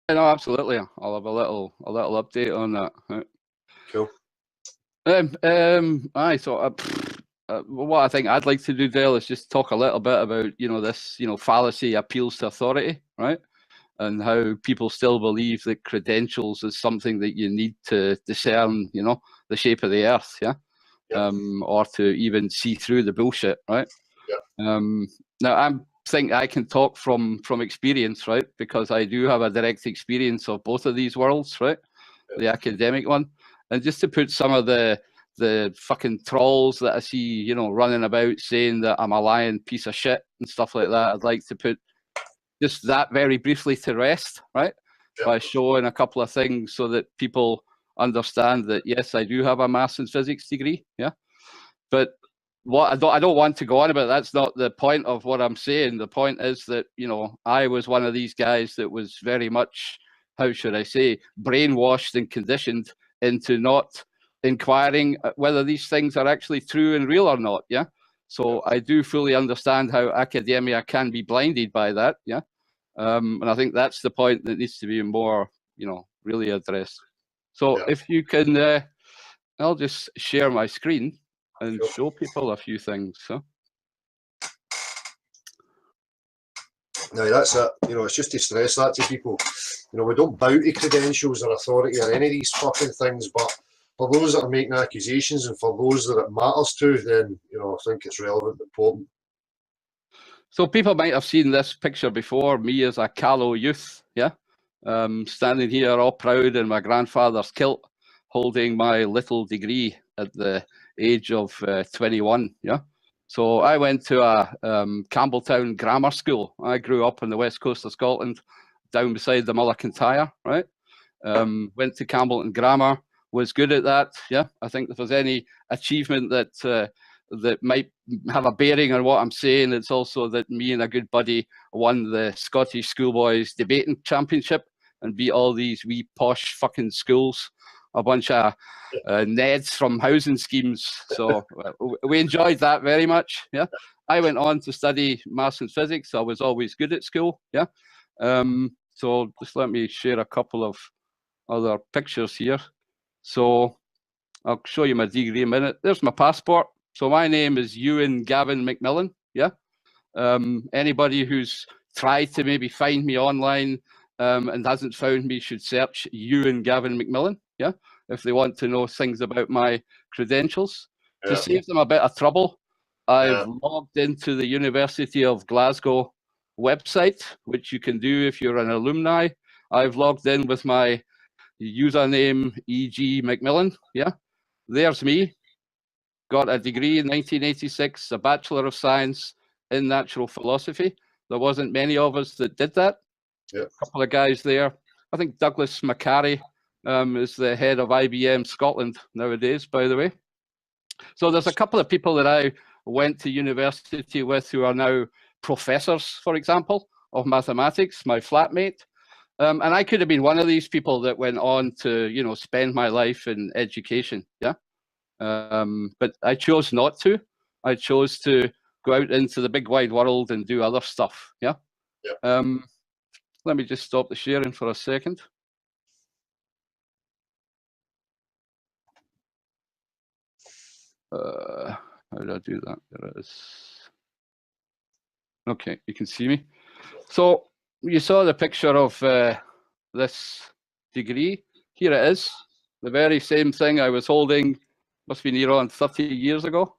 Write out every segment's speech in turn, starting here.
No, absolutely. I'll have a little update on that. Right. Cool. What I think I'd like to do, Dale, is just talk a little bit about, this, fallacy appeals to authority, right? And how people still believe that credentials is something that you need to discern, the shape of the earth, yeah? Yep. Or to even see through the bullshit, right? Yep. Now, I think I can talk from experience, right? Because I do have a direct experience of both of these worlds, right? Yep. The academic one. And just to put some of the fucking trolls that I see, running about saying that I'm a lying piece of shit and stuff like that, I'd like to put just that very briefly to rest, right? Yep. By showing a couple of things so that people understand that, yes, I do have a maths and physics degree, yeah? But what I don't want to go on about, that's not the point of what I'm saying. The point is that, I was one of these guys that was very much, how should I say, brainwashed and conditioned into not inquiring whether these things are actually true and real or not, yeah? So I do fully understand how academia can be blinded by that, yeah? And I think that's the point that needs to be more, really addressed. So if you can, I'll just share my screen and show people a few things. So. No, that's it. It's just to stress that to people. We don't bow to credentials or authority or any of these fucking things, but for those that are making accusations and for those that it matters to, then, I think it's relevant and important. So people might have seen this picture before, me as a callow youth, yeah? Standing here all proud in my grandfather's kilt, holding my little degree at the age of 21, yeah? So I went to a Campbelltown grammar school. I grew up on the west coast of Scotland, down beside the Mull of Kintyre, right? Went to Campbelltown Grammar, was good at that, yeah? I think if there's any achievement that that might have a bearing on what I'm saying, it's also that me and a good buddy won the Scottish Schoolboys Debating Championship and beat all these wee posh fucking schools, a bunch of Neds from housing schemes. So we enjoyed that very much, yeah. I went on to study maths and physics. I was always good at school, yeah. So just let me share a couple of other pictures here. So I'll show you my degree in a minute. There's my passport. So my name is Ewan Gavin McMillan, yeah? Anybody who's tried to maybe find me online and hasn't found me should search Ewan Gavin McMillan, yeah? If they want to know things about my credentials. Yeah. To save them a bit of trouble, I've logged into the University of Glasgow website, which you can do if you're an alumni. I've logged in with my username, E.G. McMillan, yeah? There's me. Got a degree in 1986, a Bachelor of Science in Natural Philosophy. There wasn't many of us that did that. A couple of guys there. I think Douglas McCarry is the head of IBM Scotland nowadays, by the way. So there's a couple of people that I went to university with who are now professors, for example, of mathematics, my flatmate. And I could have been one of these people that went on to, spend my life in education, yeah? But I chose not to. I chose to go out into the big wide world and do other stuff, yeah? Let me just stop the sharing for a second. How do I do that? There it is. Okay, you can see me. So you saw the picture of this degree. Here it is, the very same thing I was holding, must be near on 30 years ago.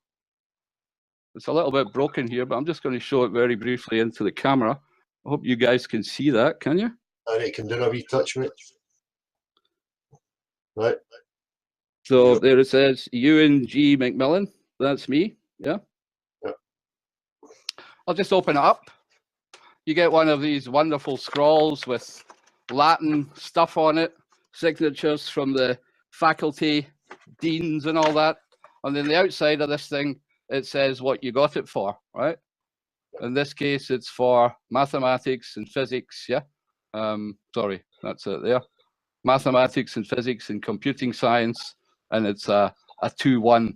It's a little bit broken here, but I'm just going to show it very briefly into the camera. I hope you guys can see that, can you? I can do a wee touch, mate. Right. So there it says, Ewan G. McMillan. That's me, yeah? I'll just open it up. You get one of these wonderful scrolls with Latin stuff on it, signatures from the faculty, deans and all that. And then the outside of this thing, it says what you got it for, right? In this case, it's for mathematics and physics, yeah? Sorry, that's it there. Mathematics and physics and computing science, and it's a 2-1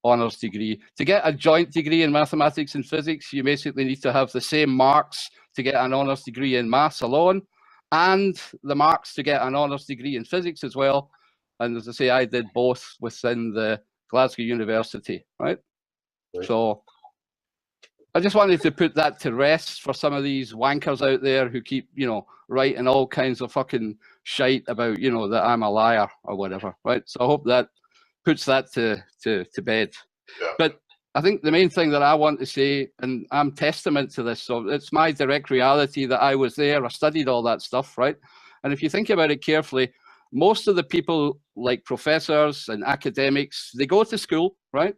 honours degree. To get a joint degree in mathematics and physics, you basically need to have the same marks to get an honours degree in maths alone, and the marks to get an honours degree in physics as well. And as I say, I did both within the Glasgow University, right? So I just wanted to put that to rest for some of these wankers out there who keep, you know, writing all kinds of fucking shite about, you know, that I'm a liar or whatever, right? So I hope that puts that to bed. Yeah. But I think the main thing that I want to say, and I'm testament to this, so it's my direct reality that I was there, I studied all that stuff, right? And if you think about it carefully, most of the people, like professors and academics, they go to school, right?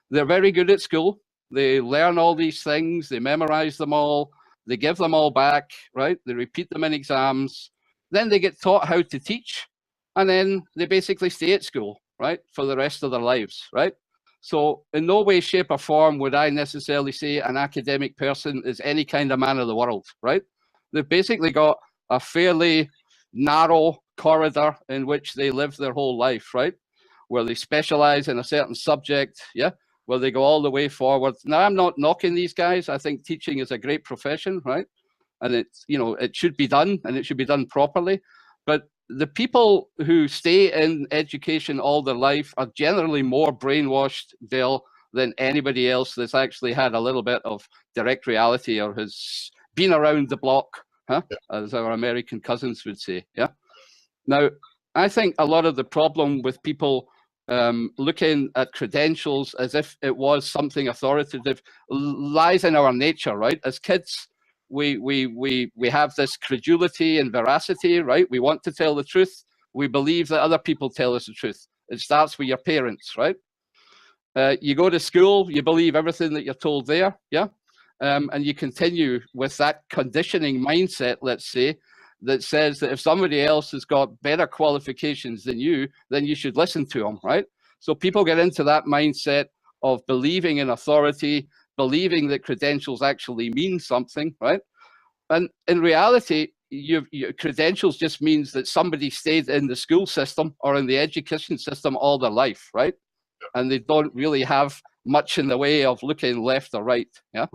They're very good at school. They learn all these things, they memorize them all, they give them all back, right? They repeat them in exams. Then they get taught how to teach, and then they basically stay at school, right, for the rest of their lives, right? So in no way, shape, or form would I necessarily say an academic person is any kind of man of the world, right? They've basically got a fairly narrow corridor in which they live their whole life, right? Where they specialize in a certain subject, yeah? Where they go all the way forward. Now, I'm not knocking these guys. I think teaching is a great profession, right? And it's, you know, it should be done, and it should be done properly. But the people who stay in education all their life are generally more brainwashed, Dale, than anybody else that's actually had a little bit of direct reality or has been around the block, huh? Yeah. As our American cousins would say, yeah? Now, I think a lot of the problem with people looking at credentials as if it was something authoritative lies in our nature, right? As kids, we have this credulity and veracity, right? We want to tell the truth. We believe that other people tell us the truth. It starts with your parents, right? You go to school, you believe everything that you're told there, yeah? And you continue with that conditioning mindset, let's say, that says that if somebody else has got better qualifications than you, then you should listen to them, right? So people get into that mindset of believing in authority, believing that credentials actually mean something, right? And in reality, your credentials just means that somebody stayed in the school system or in the education system all their life, right? And they don't really have much in the way of looking left or right, yeah?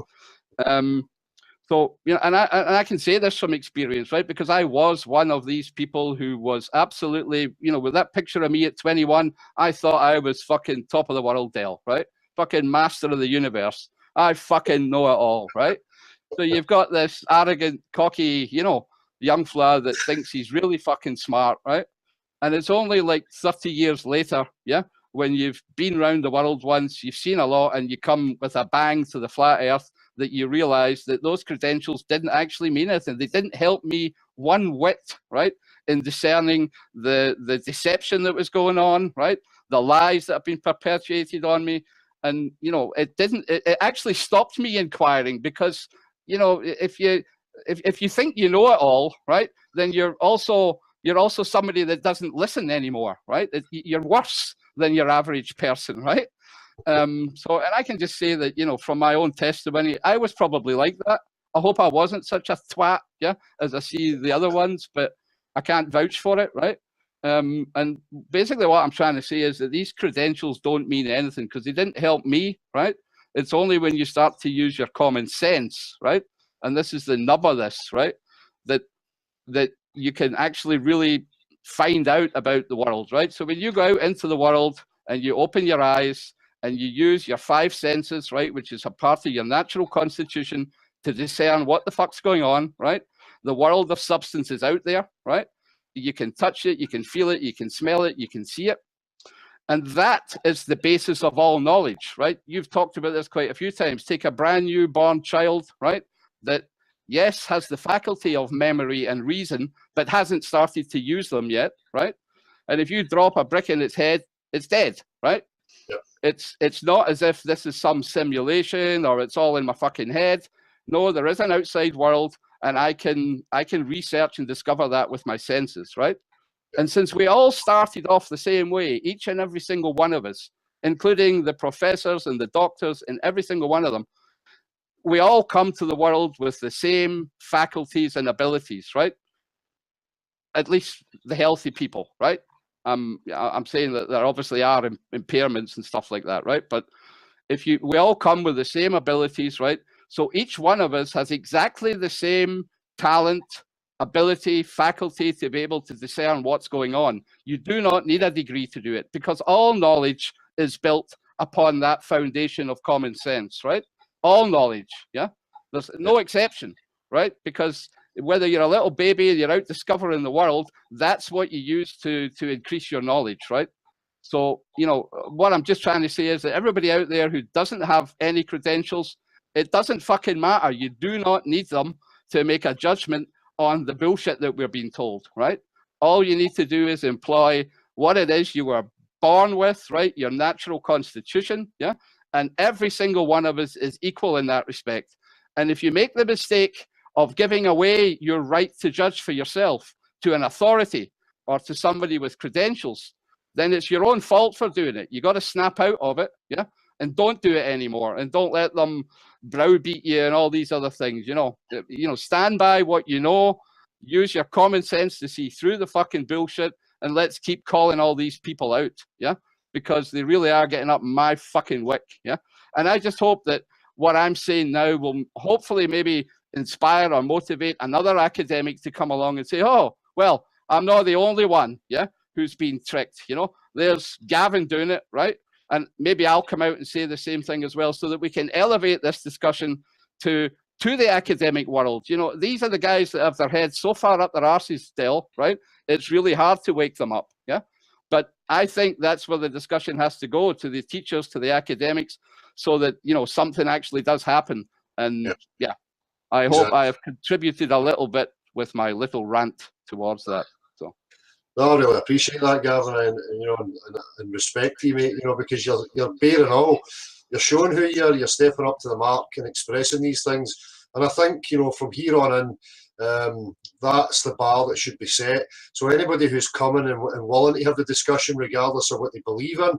So, you know, and I can say this from experience, right? Because I was one of these people who was absolutely, you know, with that picture of me at 21, I thought I was fucking top of the world, Dale, right? Fucking master of the universe. I fucking know it all, right? So you've got this arrogant, cocky, you know, young fella that thinks he's really fucking smart, right? And it's only like 30 years later, yeah, when you've been around the world once, you've seen a lot, and you come with a bang to the flat earth, that you realize that those credentials didn't actually mean anything. They didn't help me one whit, right, in discerning the deception that was going on, right, the lies that have been perpetuated on me. And, you know, it actually stopped me inquiring, because, you know, if you think you know it all, right, then you're also somebody that doesn't listen anymore, right? You're worse than your average person, right? So, and I can just say that, you know, from my own testimony, I was probably like that. I hope I wasn't such a twat, yeah, as I see the other ones, but I can't vouch for it, right? And basically what I'm trying to say is that these credentials don't mean anything, because they didn't help me, right? It's only when you start to use your common sense, right? And this is the nub of this, right? That you can actually really find out about the world, right? So when you go out into the world and you open your eyes and you use your 5 senses, right, which is a part of your natural constitution, to discern what the fuck's going on, right? The world of substance is out there, right? You can touch it, you can feel it, you can smell it, you can see it. And that is the basis of all knowledge, right? You've talked about this quite a few times. Take a brand new born child, right, that, yes, has the faculty of memory and reason, but hasn't started to use them yet, right? And if you drop a brick in its head, it's dead, right? Yep. It's not as if this is some simulation or it's all in my fucking head. No, there is an outside world, and I can research and discover that with my senses, right? Yep. And since we all started off the same way, each and every single one of us, including the professors and the doctors and every single one of them, we all come to the world with the same faculties and abilities, right? At least the healthy people, right? I'm saying that there obviously are impairments and stuff like that, right? But we all come with the same abilities, right? So each one of us has exactly the same talent, ability, faculty to be able to discern what's going on. You do not need a degree to do it, because all knowledge is built upon that foundation of common sense, right? All knowledge, yeah? There's no exception, right? Because whether you're a little baby and you're out discovering the world, that's what you use to increase your knowledge, right? So, you know, what I'm just trying to say is that everybody out there who doesn't have any credentials, it doesn't fucking matter. You do not need them to make a judgment on the bullshit that we're being told, right? All you need to do is employ what it is you were born with, right? Your natural constitution, yeah? And every single one of us is equal in that respect. And if you make the mistake of giving away your right to judge for yourself to an authority or to somebody with credentials, then it's your own fault for doing it. You got to snap out of it, yeah? And don't do it anymore. And don't let them browbeat you and all these other things, you know. Stand by what you know, use your common sense to see through the fucking bullshit, and let's keep calling all these people out, yeah? Because they really are getting up my fucking wick, yeah? And I just hope that what I'm saying now will hopefully maybe inspire or motivate another academic to come along and say, oh, well, I'm not the only one, yeah, who's been tricked, you know. There's Gavin doing it, right? And maybe I'll come out and say the same thing as well, so that we can elevate this discussion to the academic world. You know, these are the guys that have their heads so far up their arses still, right? It's really hard to wake them up, yeah? But I think that's where the discussion has to go, to the teachers, to the academics, so that, you know, something actually does happen. And yeah, I hope I have contributed a little bit with my little rant towards that. So. No, I really appreciate that, Gavin, and you know, and respect to you, mate. You know, because you're bearing all, you're showing who you are, you're stepping up to the mark and expressing these things. And I think, you know, from here on in, that's the bar that should be set. So anybody who's coming and willing to have the discussion, regardless of what they believe in,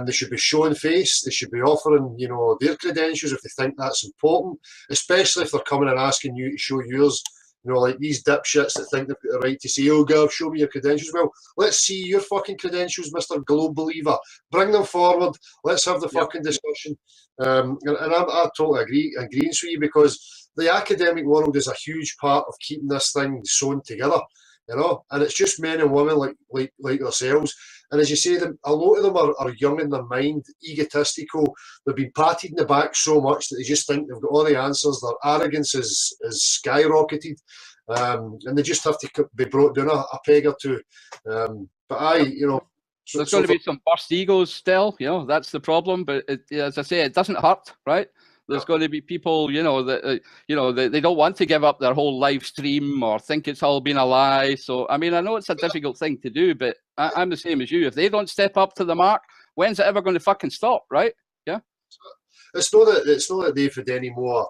they should be showing face. They should be offering, you know, their credentials if they think that's important, especially if they're coming and asking you to show yours. You know, like these dipshits that think they've got the right to say, oh, Gav, show me your credentials. Well, let's see your fucking credentials, Mr. Globe Believer. Bring them forward. Let's have the fucking discussion. And I totally agree with you, because the academic world is a huge part of keeping this thing sewn together, you know, and it's just men and women like yourselves. And as you say, a lot of them are young in their mind, egotistical. They've been patted in the back so much that they just think they've got all the answers. Their arrogance is skyrocketed, and they just have to be brought down a peg or two. But you know, there's going to be some burst egos still, you know, that's the problem. But as I say, it doesn't hurt, right? There's going to be people, you know, that they don't want to give up their whole live stream or think it's all been a lie. So, I mean, I know it's a difficult thing to do, but I'm the same as you. If they don't step up to the mark, when's it ever going to fucking stop, right? Yeah. It's not that they've had any more